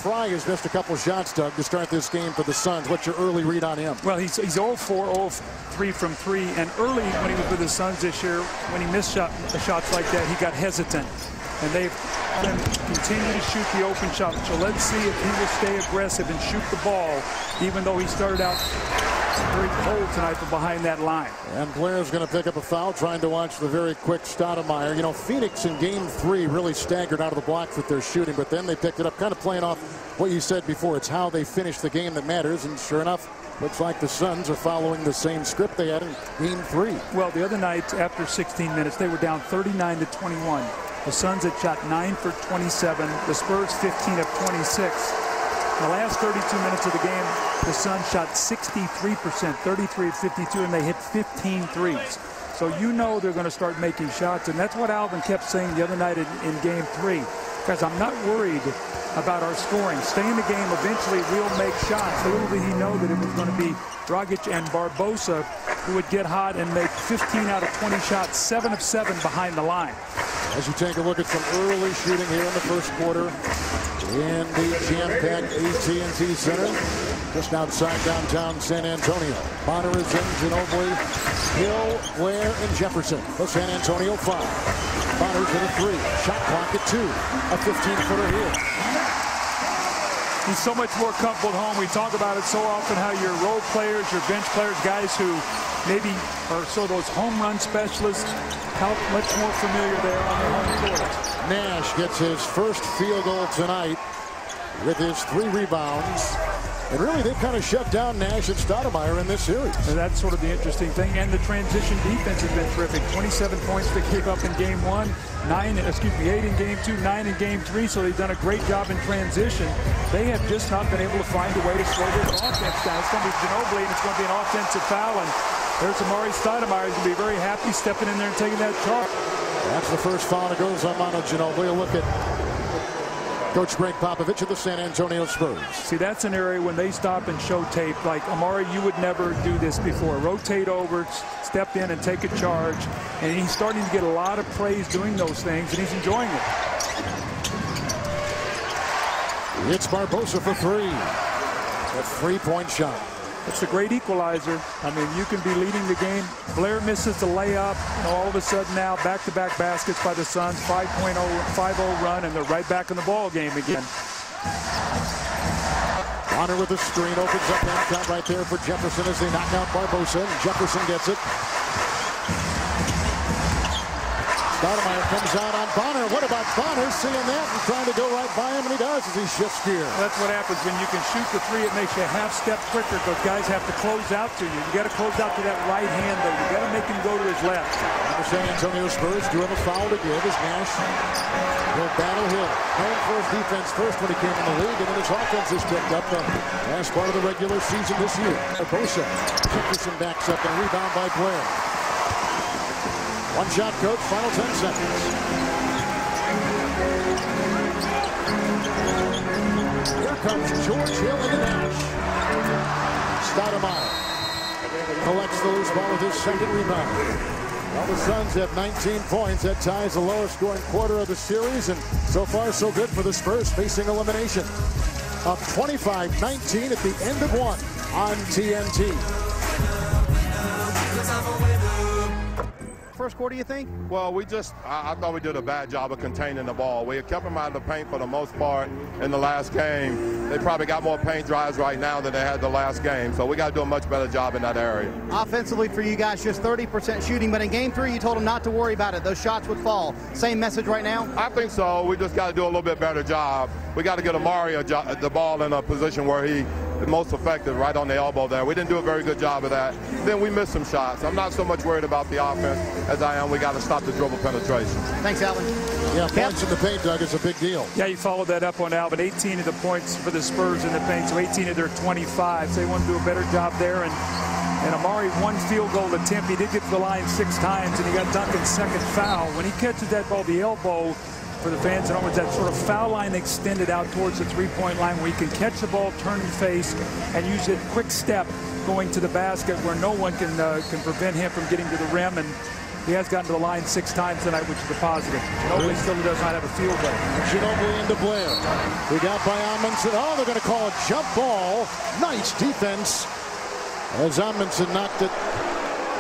Frye has missed a couple shots, Doug, to start this game for the Suns. What's your early read on him? Well, he's 0-4, 0-3 from 3. And early when he was with the Suns this year, when he missed shots like that, he got hesitant. And they've continued to shoot the open shot. So let's see if he will stay aggressive and shoot the ball, even though he started out very cold tonight from behind that line. And Blair's going to pick up a foul, trying to watch the very quick Stoudemire. You know, Phoenix in game 3 really staggered out of the blocks with their shooting, but then they picked it up, kind of playing off what you said before. It's how they finish the game that matters, and sure enough, looks like the Suns are following the same script they had in game 3. Well, the other night, after 16 minutes, they were down 39-21. The Suns had shot 9 for 27. The Spurs 15 of 26. In the last 32 minutes of the game, the Suns shot 63%, 33 of 52, and they hit 15 threes. So you know they're going to start making shots, and that's what Alvin kept saying the other night in game 3. Guys, I'm not worried about our scoring. Stay in the game. Eventually, we'll make shots. Little did he know that it was going to be Dragic and Barbosa who would get hot and make 15 out of 20 shots, 7 of 7 behind the line. As you take a look at some early shooting here in the first quarter in the jam-packed AT&T Center, just outside downtown San Antonio. Bonner is in, Ginobili, Hill, Blair, and Jefferson. The San Antonio 5. Bonner's at a 3. Shot clock at 2. A 15-footer here. He's so much more comfortable at home. We talk about it so often, how your role players, your bench players, guys who maybe are sort of those home run specialists, how much more familiar they are on their home court. Nash gets his first field goal tonight with his 3 rebounds. And really, they've kind of shut down Nash and Stoudemire in this series. And that's sort of the interesting thing. And the transition defense has been terrific. 27 points to kick up in game 1, 8 in game 2, 9 in game 3. So they've done a great job in transition. They have just not been able to find a way to slow this offense down. It's going to be Ginobili, and it's going to be an offensive foul. And there's Amari Stoudemire. He's going to be very happy stepping in there and taking that charge. That's the first foul that goes on Manu Ginobili. Look at Coach Greg Popovich of the San Antonio Spurs. See, that's an area when they stop and show tape, like, Amari, you would never do this before. Rotate over, step in and take a charge. And he's starting to get a lot of praise doing those things, and he's enjoying it. It's Barbosa for 3. A 3-point shot. It's a great equalizer. I mean, you can be leading the game. Blair misses the layup. You know, all of a sudden now, back-to-back baskets by the Suns, 5-0 run, and they're right back in the ball game again. Bonner with the screen, opens up and count right there for Jefferson as they knock out Barbosa. Jefferson gets it. Stoudemire comes out on Bonner. What about Bonner seeing that and trying to go right by him, and he does as he shifts gear. That's what happens when you can shoot the 3. It makes you a half step quicker because guys have to close out to you. You got to close out to that right hand, though. You got to make him go to his left. The San Antonio Spurs do have a foul to give as Nash will battle Hill. Known for his defense first when he came in the league, and then his offense has picked up the last part of the regular season this year. Barbosa. Jefferson backs up and rebound by Blair. One shot, coach. Final 10 seconds. Here comes George Hill into Nash. Stoudemire collects the loose ball with his second rebound. Well, the Suns have 19 points. That ties the lowest scoring quarter of the series, and so far so good for the Spurs facing elimination. Up 25-19 at the end of 1 on TNT. First quarter, you think? Well, I thought we did a bad job of containing the ball. We kept them out of the paint for the most part in the last game. They probably got more paint drives right now than they had the last game, so we got to do a much better job in that area. Offensively for you guys, just 30% shooting, but in game 3, you told them not to worry about it. Those shots would fall. Same message right now? I think so. We just got to do a little bit better job. We got to get Amari the ball in a position where he most effective, right on the elbow there. We didn't do a very good job of that. Then we missed some shots. I'm not so much worried about the offense as I am. We got to stop the dribble penetration. Thanks, Alvin. Yeah, points in the paint, Doug, is a big deal. Yeah, you followed that up on Alvin. 18 of the points for the Spurs in the paint, so 18 of their 25. So they want to do a better job there. And Amari, 1 field goal attempt. He did get to the line 6 times, and he got Duncan's second foul. When he catches that ball, the elbow, for the fans at home, it's that sort of foul line extended out towards the 3-point line where he can catch the ball, turn and face, and use a quick step going to the basket where no one can prevent him from getting to the rim. And He has gotten to the line 6 times tonight, which is a positive. Ginobili still does not have a field goal. Ginobili into Blair. We got by Amundsen. Oh, they're going to call a jump ball. Nice defense as Amundsen knocked it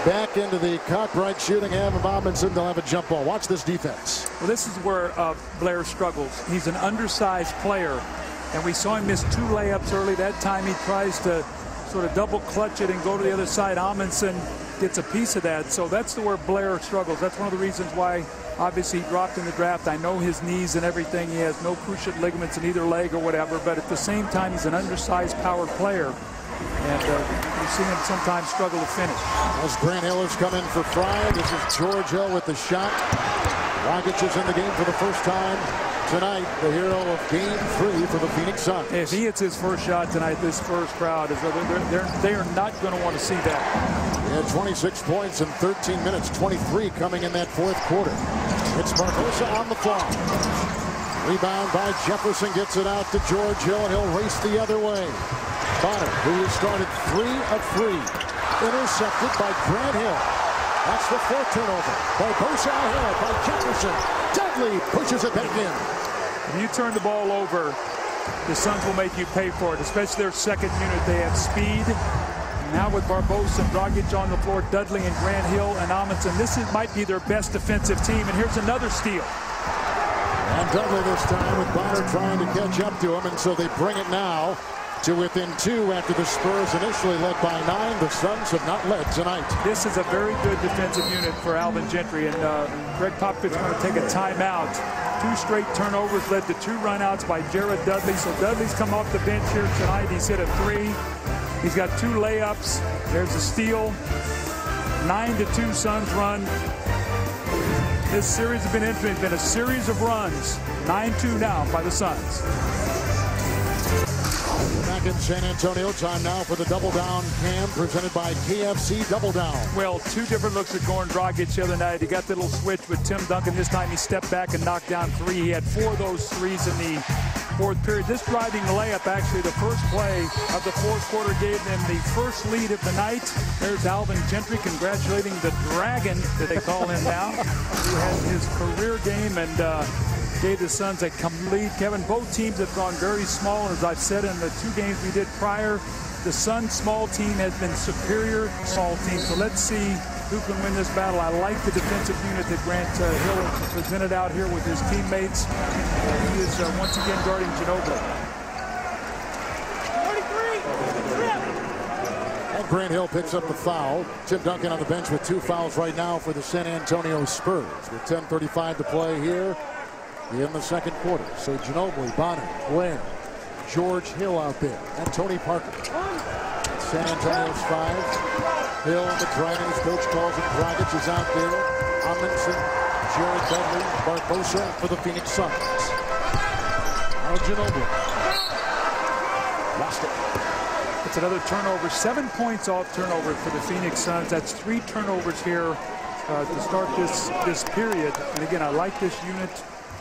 back into the Cartwright shooting half of Amundsen. They'll have a jump ball. Watch this defense. Well, this is where Blair struggles. He's an undersized player, and we saw him miss 2 layups early. That time he tries to sort of double clutch it and go to the other side. Amundsen gets a piece of that, so that's where Blair struggles. That's one of the reasons why obviously he dropped in the draft. I know his knees and everything. He has no cruciate ligaments in either leg or whatever, but at the same time he's an undersized powered player, and you've seen him sometimes struggle to finish. As Grant Hill has come in for Fry, this is George Hill with the shot. Dragic is in the game for the first time tonight, the hero of Game 3 for the Phoenix Suns. If he hits his first shot tonight, this first crowd is they are not going to want to see that. He had 26 points in 13 minutes, 23 coming in that fourth quarter. It's Barbosa on the fly. Rebound by Jefferson, gets it out to George Hill, and he'll race the other way. Bonner, who has started 3 of 3, intercepted by Grant Hill. That's the 4th turnover. Barbosa ahead by Jefferson. Dudley pushes it back in. If you turn the ball over, the Suns will make you pay for it, especially their second unit. They have speed. Now with Barbosa and Dragic on the floor, Dudley and Grant Hill and Amundsen, might be their best defensive team. And here's another steal. And Dudley this time with Bonner trying to catch up to him, and so they bring it now to within 2 after the Spurs initially led by 9. The Suns have not led tonight. This is a very good defensive unit for Alvin Gentry, and Greg Popovich is going to take a timeout. 2 straight turnovers led to 2 runouts by Jared Dudley. So Dudley's come off the bench here tonight. He's hit a 3. He's got 2 layups. There's a steal. 9-2 Suns run. This series has been interesting. It's been a series of runs. 9-2 now by the Suns. Back in San Antonio, time now for the Double Down Cam presented by KFC Double Down. Well, 2 different looks at Goran Dragic the other night. He got the little switch with Tim Duncan. This time he stepped back and knocked down 3. He had 4 of those threes in the 4th period. This driving layup, actually, the first play of the 4th quarter gave them the first lead of the night. There's Alvin Gentry congratulating the Dragon, that they call him now, who had his career game and gave the Suns a complete. Kevin, both teams have gone very small. As I've said in the 2 games we did prior, the Suns small team has been superior small team. So let's see who can win this battle. I like the defensive unit that Grant Hill presented out here with his teammates. He is once again guarding Ginobili. And Grant Hill picks up the foul. Tim Duncan on the bench with 2 fouls right now for the San Antonio Spurs. With 10:35 to play here in the second quarter. So Ginobili, Bonner, Blair, George Hill out there, and Tony Parker. San Antonio's 5. Hill and the Dragons. Coach calls it. Dragic is out there. Amundsen, Jared Dudley, Barbosa for the Phoenix Suns. Now Ginobili. Lost it. It's another turnover. 7 points off turnover for the Phoenix Suns. That's 3 turnovers here to start this period. And again, I like this unit.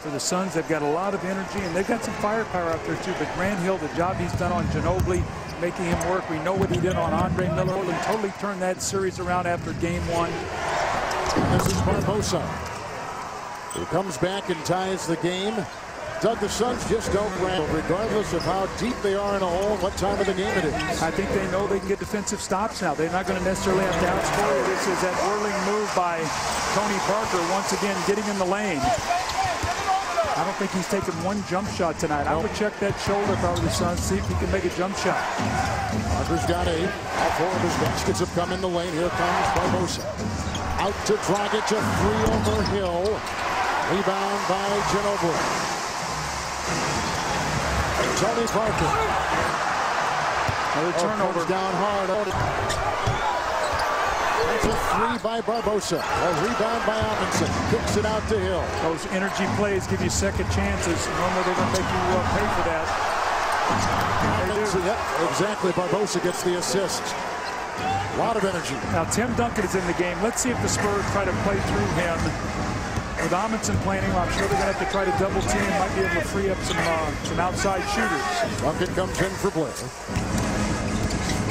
For the Suns, they've got a lot of energy, and they've got some firepower out there too. But Grant Hill, the job he's done on Ginobili, making him work. We know what he did on Andre Miller. And totally turned that series around after game 1. And this is Barbosa, who comes back and ties the game. Doug, the Suns just don't ramble, regardless of how deep they are in a hole and what time of the game it is. I think they know they can get defensive stops now. They're not going to necessarily have to outscore you. This is that whirling move by Tony Parker, once again getting in the lane. I don't think he's taken 1 jump shot tonight. I would check that shoulder if I were the Suns, see if he can make a jump shot. Parker's got 8. All 4 of his baskets have come in the lane. Here comes Barbosa. Out to Dragic, a 3 over Hill. Rebound by Ginobili. Tony Parker. Another turnover. Down hard. That's a 3 by Barbosa. A rebound by Amundsen. Kicks it out to Hill. Those energy plays give you second chances. Normally they're going to make you pay for that. Yep, exactly. Barbosa gets the assist. A lot of energy. Now Tim Duncan is in the game. Let's see if the Spurs try to play through him. With Amundsen playing him, I'm sure they're going to have to try to double team. Might be able to free up some outside shooters. Duncan comes in for Blair.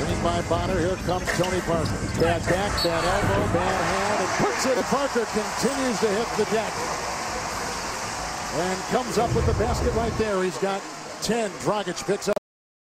Screen by Bonner. Here comes Tony Parker. Bad back, bad elbow, bad hand, and puts it. Parker continues to hit the deck. And comes up with the basket right there. He's got 10. Dragic picks up